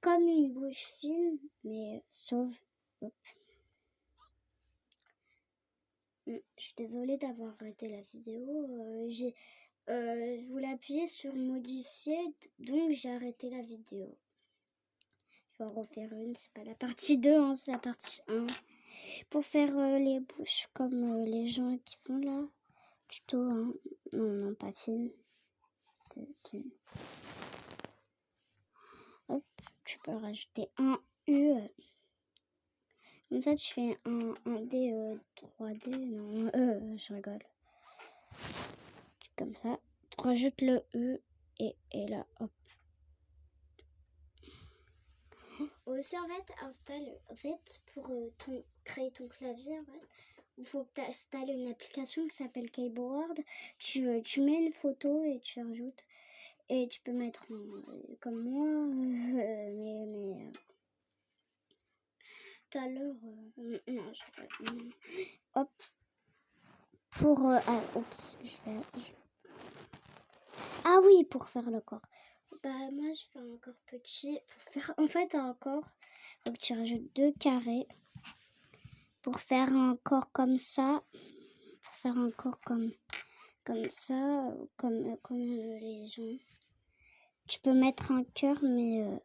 comme une bouche fine, mais sauve. Hop. Je suis désolée d'avoir arrêté la vidéo. Je voulais appuyer sur modifier, donc j'ai arrêté la vidéo. Je vais en refaire une, c'est pas la partie 2, hein, c'est la partie 1. Pour faire les bouches comme les gens qui font là. Tuto, hein. Non, pas fine. C'est fine. Hop, tu peux rajouter un U. Comme ça, tu fais un D 3D. Non, je rigole. Comme ça, tu rajoutes le E et là, hop. Aussi, en fait, pour créer ton clavier, en fait, il faut que tu installes une application qui s'appelle Keyboard. Tu mets une photo et tu rajoutes. Et tu peux mettre comme moi, mais tout à l'heure, non, je sais pas. Hop. Pour, oups, Ah oui, pour faire le corps. Bah, moi, je fais un corps petit. Pour faire, en fait, un corps, donc tu rajoutes 2 carrés. Pour faire un corps comme ça, pour faire un corps comme ça, comme les gens. Tu peux mettre un cœur, mais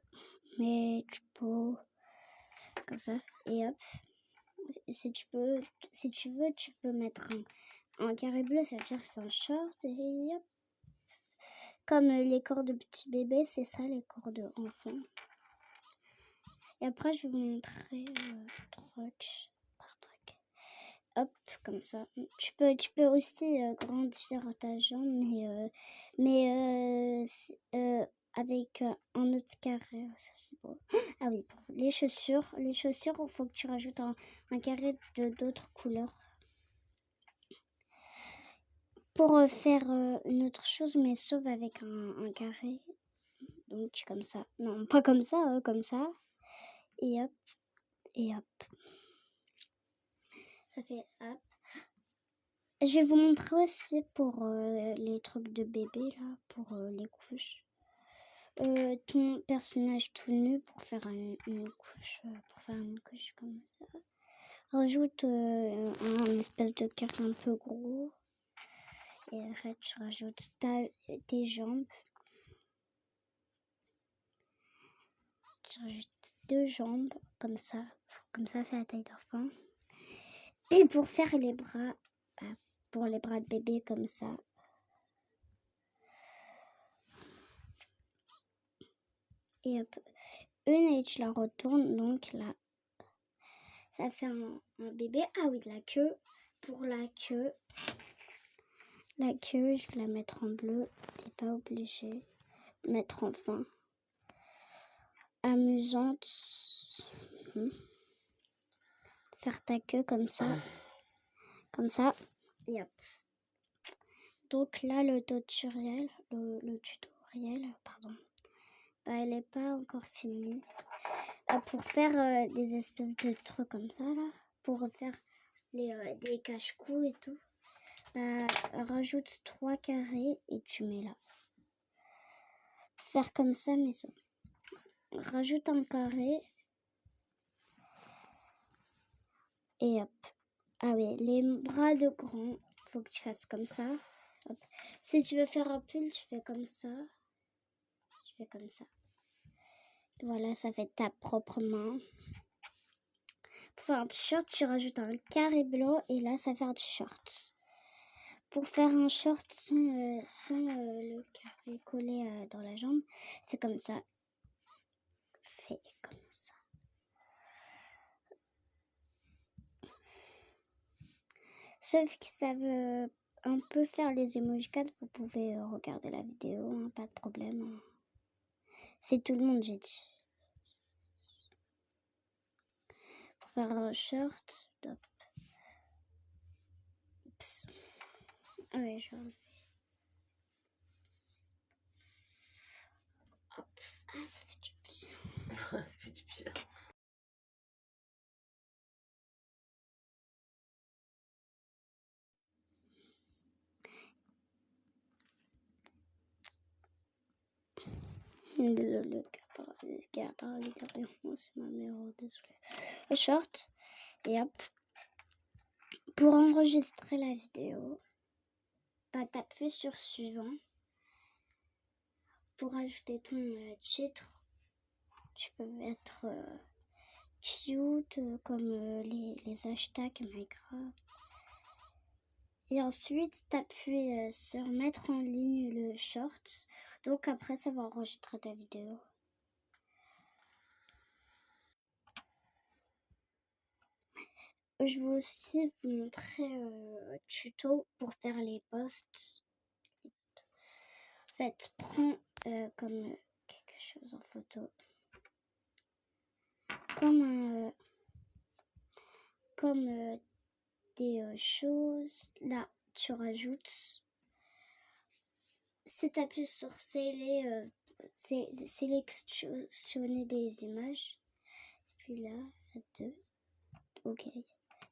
tu peux comme ça et hop. Si tu veux, tu peux mettre un carré bleu, ça veut dire que c'est un short et hop. Comme les corps de petits bébés, c'est ça les corps d'enfants. Et après, je vais vous montrer truc par truc. Hop, comme ça. Tu peux aussi grandir ta jambe, mais avec un autre carré. Ça, c'est beau. Ah oui, pour les chaussures, il faut que tu rajoutes un carré d'autres couleurs. Pour faire une autre chose, mais sauf avec un carré. Donc, comme ça. Non, pas comme ça, comme ça. Et hop, et hop. Ça fait hop. Je vais vous montrer aussi pour les trucs de bébé, là, pour les couches. Ton personnage tout nu pour faire une couche, comme ça. Rajoute un espèce de carré un peu gros. Et après, tu rajoutes tes jambes. Tu rajoutes 2 jambes, comme ça. Comme ça, c'est la taille d'enfant. Et pour faire les bras, pour les bras de bébé, comme ça. Et hop, une et tu la retournes, donc là, ça fait un bébé. Ah oui, la queue. Pour la queue, je vais la mettre en bleu. T'es pas obligé de mettre en fin. Amusante. Faire ta queue comme ça. Comme ça. Et hop. Donc là, le tutoriel, pardon. Elle n'est pas encore finie. Pour faire des espèces de trucs comme ça, là. Pour faire des cache-cou et tout. Rajoute 3 carrés et tu mets là. Faire comme ça, mais sauf. Rajoute un carré. Et hop. Ah oui, les bras de grand, faut que tu fasses comme ça. Hop. Si tu veux faire un pull, tu fais comme ça. Tu fais comme ça. Et voilà, ça fait ta propre main. Pour faire un t-shirt, tu rajoutes un carré blanc et là, ça fait un t-shirt. Pour faire un short sans le carré collé dans la jambe, c'est comme ça. Fait comme ça. Sauf que ça veut un peu faire les emojis 4, vous pouvez regarder la vidéo, hein, pas de problème. Hein. C'est tout le monde, j'ai dit. Pour faire un short, hop. Oups. Ah ouais, je vais enlever. Hop. Ah, ça fait du bien. Ça fait du bien. Désolée, le gars a parlé derrière moi, c'est ma mère, désolée. Short, et hop. Pour enregistrer la vidéo, t'appuies sur suivant. Pour ajouter ton titre, tu peux mettre cute comme les hashtags Minecraft. Et ensuite, t'appuies sur mettre en ligne le short. Donc après, ça va enregistrer ta vidéo. Je vais aussi vous montrer un tuto pour faire les posts. En fait, prends comme quelque chose en photo. Comme des choses. Là, tu rajoutes. Si tu appuies sur sélectionner des images. Et puis là, 2. Ok,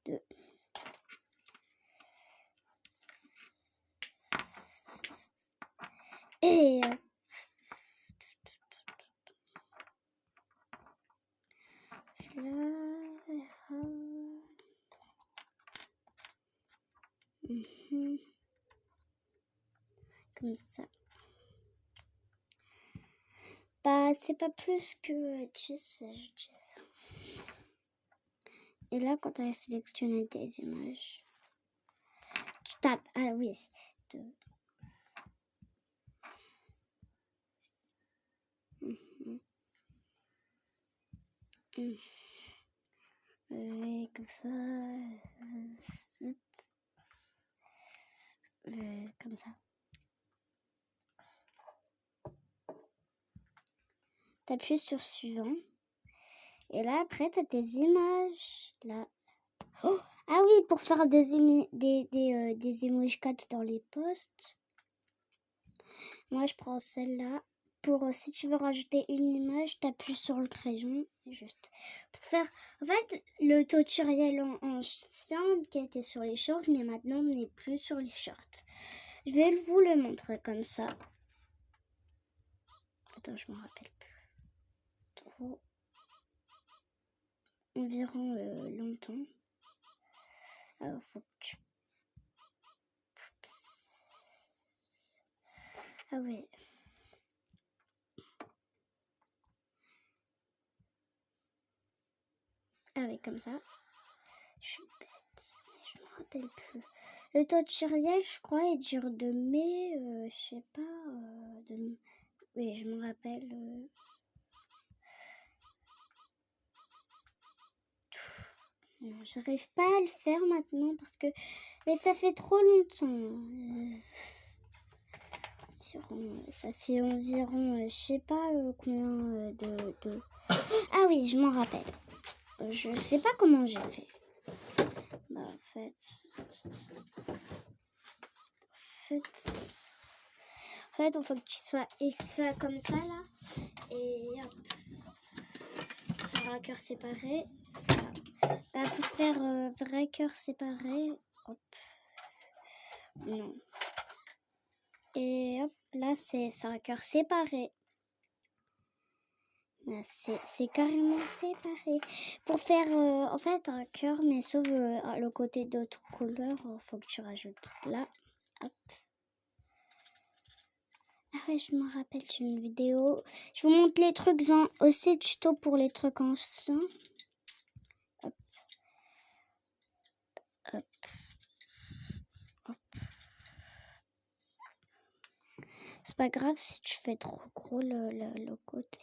2. Et comme ça. Bah, c'est pas plus que 10, je dis ça. Et là, quand tu as sélectionné tes images, tu tapes. Ah oui, 2. Oui, comme ça. Comme ça. T'appuies sur suivant. Et là, après, t'as tes images. Là. Oh, ah oui, pour faire des emojis dans les posts. Moi, je prends celle-là. Pour si tu veux rajouter une image, t'appuies sur le crayon. Juste pour faire. En fait, le tutoriel ancien qui était sur les shorts, mais maintenant on n'est plus sur les shorts. Je vais vous le montrer comme ça. Attends, je m'en rappelle plus trop. Environ longtemps. Alors, faut que tu. Ah oui. Ah oui, comme ça. Je suis bête, mais je me rappelle plus. Le tutoriel, je crois, il dure de mai, je sais pas, oui, je me rappelle. Non, j'arrive pas à le faire maintenant parce que... Mais ça fait trop longtemps. Ça fait environ, je sais pas combien de... Ah oui, je m'en rappelle. Je sais pas comment j'ai fait. Bah, en fait, il faut que tu sois comme ça là. Et hop. Faire un cœur séparé. Bah, pour faire vrai cœur séparé. Hop. Non. Et hop, là c'est un cœur séparé. C'est carrément séparé. Pour faire en fait un cœur, mais sauf le côté d'autres couleurs, faut que tu rajoutes là. Hop. Ah ouais, je me rappelle d'une vidéo. Je vous montre les trucs aussi tuto pour les trucs anciens. Hop. Hop. Hop. C'est pas grave si tu fais trop gros le côté.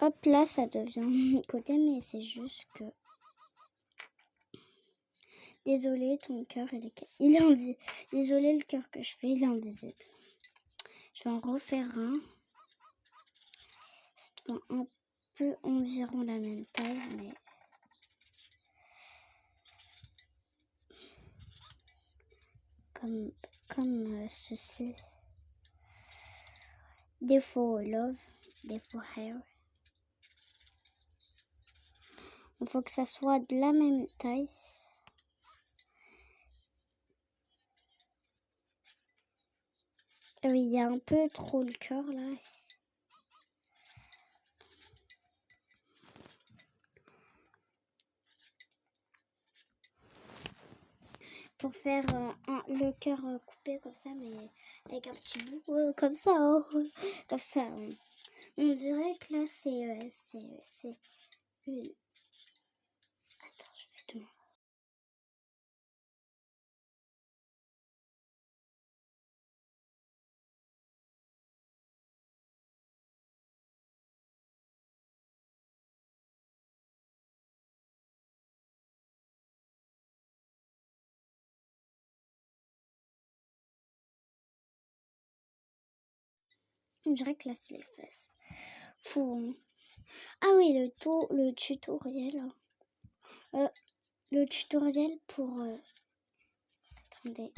Hop, là, ça devient côté, mais c'est juste que... Désolé, ton cœur, il est invisible. Désolé, le cœur que je fais, il est invisible. Je vais en refaire un. C'est un peu environ la même taille, mais... Comme ceci. Défaut love, défaut hair. Il faut que ça soit de la même taille. Oui, il y a un peu trop le cœur là. Pour faire le cœur coupé comme ça, mais avec un petit bout comme ça. Hein. Comme ça. On dirait que là, c'est une... Attends, je vais te montrer. On dirait que là, c'est les fesses. Faut... Ah oui, le tutoriel. Le tutoriel pour... Attendez.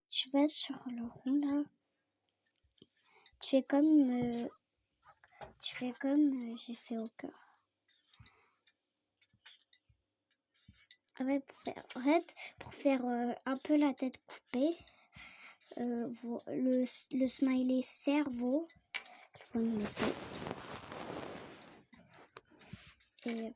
Tu vas sur le rond là. Tu fais comme j'ai fait au cœur. Ouais, pour faire un peu la tête coupée, le smiley cerveau, il faut le mettre. Et hop.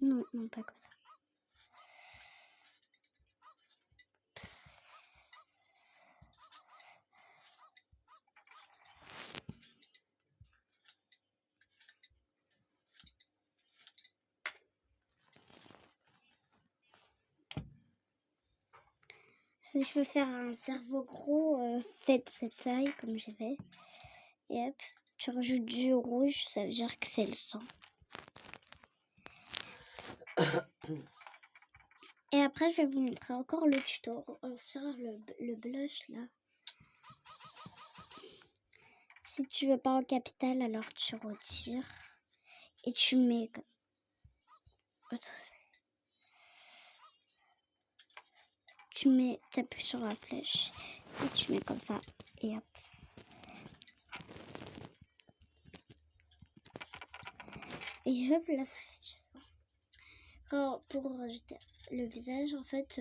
Non, non, pas comme ça. Si je veux faire un cerveau gros, fait de cette taille, comme j'ai fait. Et hop, tu rajoutes du rouge, ça veut dire que c'est le sang. Et après, je vais vous montrer encore le tuto. On sort le blush là. Si tu veux pas en capital, alors tu retires. Et tu mets comme... T'appuies sur la flèche. Et tu mets comme ça. Et hop. Et hop, là, ça fait ça. Pour rajouter le visage, en fait...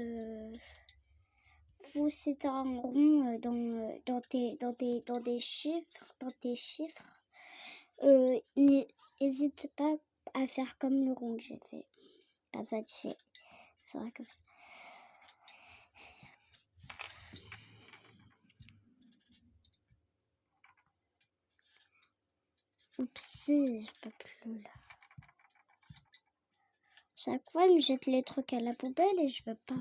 si tu as un rond dans tes chiffres, n'hésite pas à faire comme le rond que j'ai fait. Comme ça, tu fais. C'est vrai comme ça. Oupsie, je peux plus là. Chaque fois, elle me jette les trucs à la poubelle et je veux pas.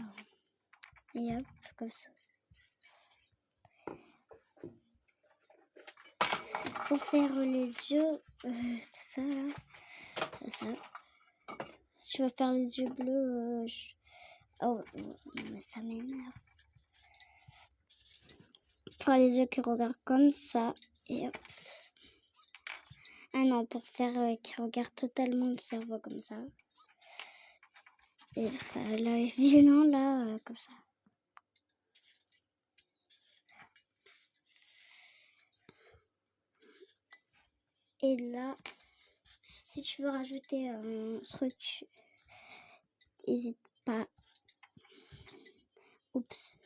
Et hop, comme ça. Pour faire les yeux, tout ça là. Ça. Si tu vas faire les yeux bleus, oh, mais ça m'énerve. Pour les yeux qui regardent comme ça. Et hop. Ah non, pour faire qui regarde totalement le cerveau comme ça. Et l'œil violent là, comme ça. Et là, si tu veux rajouter un truc, n'hésite pas. Oups.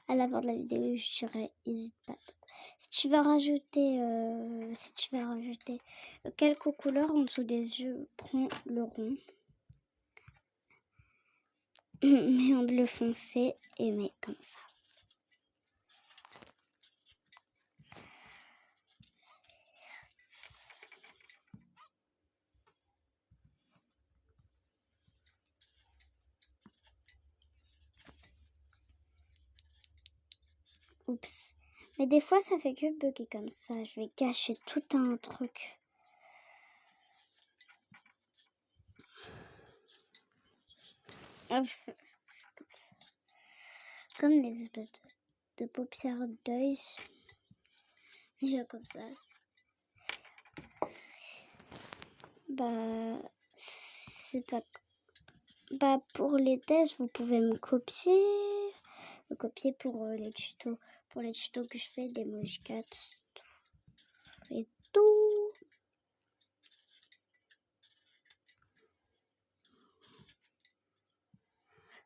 À la fin de la vidéo, je dirais, n'hésite pas. Si tu vas rajouter quelques couleurs en dessous des yeux, prends le rond. Mets en bleu foncé et mets comme ça. Oups. Mais des fois, ça fait que bugger comme ça. Je vais cacher tout un truc. Hop. Comme les espèces de paupières d'œil. Comme ça. Bah, c'est pas... pour les tests, vous pouvez me copier pour les tutos. Pour les tutos que je fais, des mojicats et tout.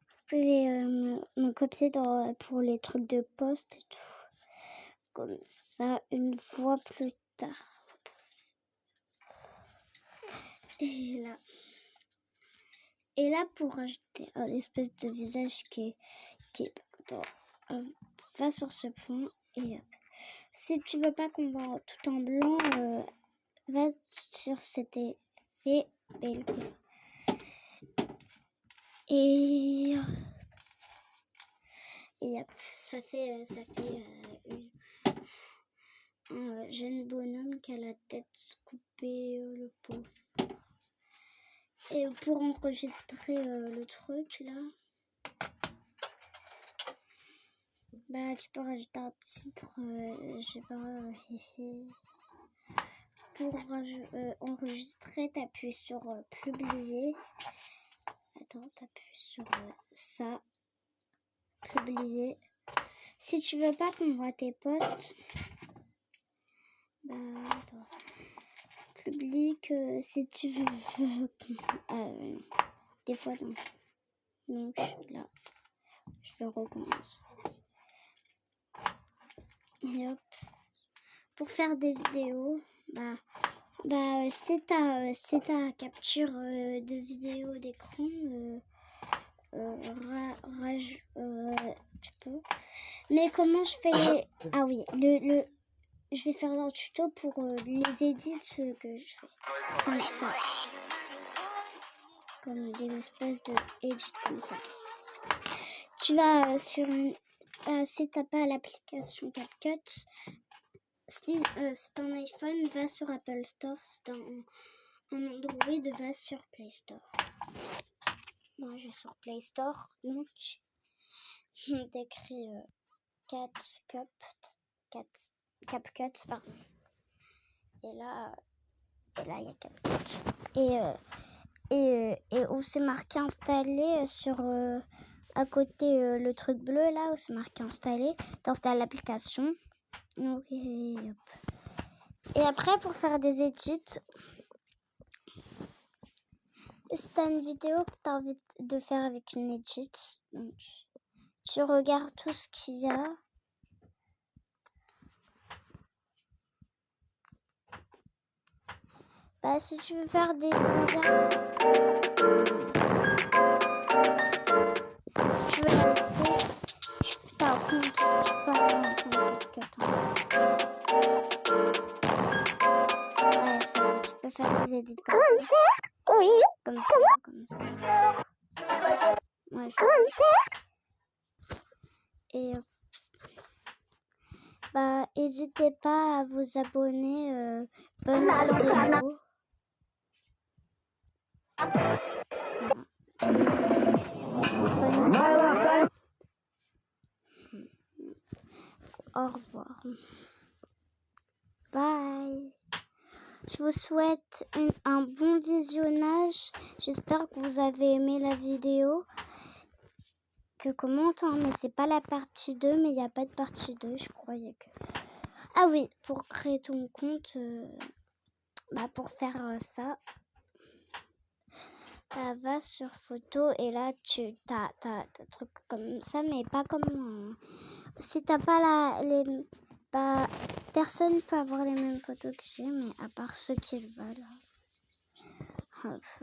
Vous pouvez me copier pour les trucs de poste et tout. Comme ça, une fois plus tard. Et là, pour rajouter un espèce de visage qui est va sur ce fond et si tu veux pas qu'on voit tout en blanc, va sur cet effet BLT. Et ça fait un jeune bonhomme qui a la tête coupée, le pot. Et pour enregistrer le truc là, tu peux rajouter un titre, je sais pas, ici. Pour enregistrer, t'appuies sur publier. Attends, t'appuies sur ça, publier. Si tu veux pas qu'on voit tes posts, attends. Public, si tu veux. Des fois non. Donc là, je vais recommencer. Et hop. Pour faire des vidéos, si t'as capture de vidéo d'écran, tu peux. Mais comment je fais Ah oui, je vais faire un tuto pour les edits que je fais. Comme ça. Comme des espèces de edits comme ça. Tu vas sur si t'as pas l'application CapCut, si c'est un iPhone, va sur Apple Store. Si t'as un Android, va sur Play Store. Moi, je vais sur Play Store. Donc, t'écris CapCut, pardon. Et là, il y a CapCut. Et où c'est marqué installé sur à côté le truc bleu là où c'est marqué installé, t'installes l'application. Ok, hop. Et après pour faire des études, si t'as une vidéo que t'as envie de faire avec une edit, donc tu regardes tout ce qu'il y a. Si tu veux faire des IA, si tu veux t'as un compte, tu peux avoir un compte CapCut. Ouais, tu peux faire des edits comme ça. Oui. Comme ça. Ouais, et n'hésitez pas à vous abonner. Bonne vidéo. Au revoir. Bye. Je vous souhaite un bon visionnage. J'espère que vous avez aimé la vidéo. Que commente, mais c'est pas la partie 2, mais il n'y a pas de partie 2, je croyais que... Ah oui, pour créer ton compte, pour faire ça, va sur photo et là tu t'as truc comme ça, mais pas comme... si t'as pas personne peut avoir les mêmes photos que j'ai, mais à part ceux qui le veulent.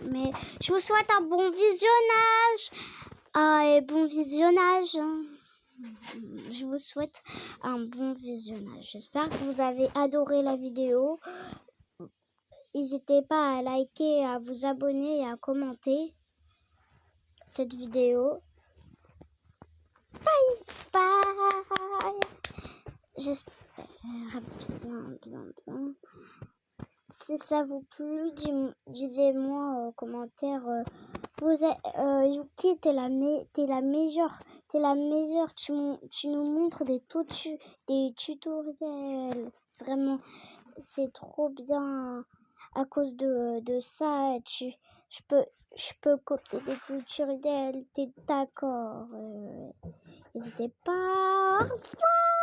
Mais je vous souhaite un bon visionnage. Et bon visionnage. Je vous souhaite un bon visionnage. J'espère que vous avez adoré la vidéo. N'hésitez pas à liker, à vous abonner et à commenter cette vidéo. Bye bye. J'espère bien. Si ça vous plu, disez-moi en commentaire. Yuki, t'es la meilleure. Tu nous montres des tutoriels. Vraiment, c'est trop bien. À cause de ça, je peux copier des tutoriels, t'es d'accord? N'hésitez pas. Au revoir.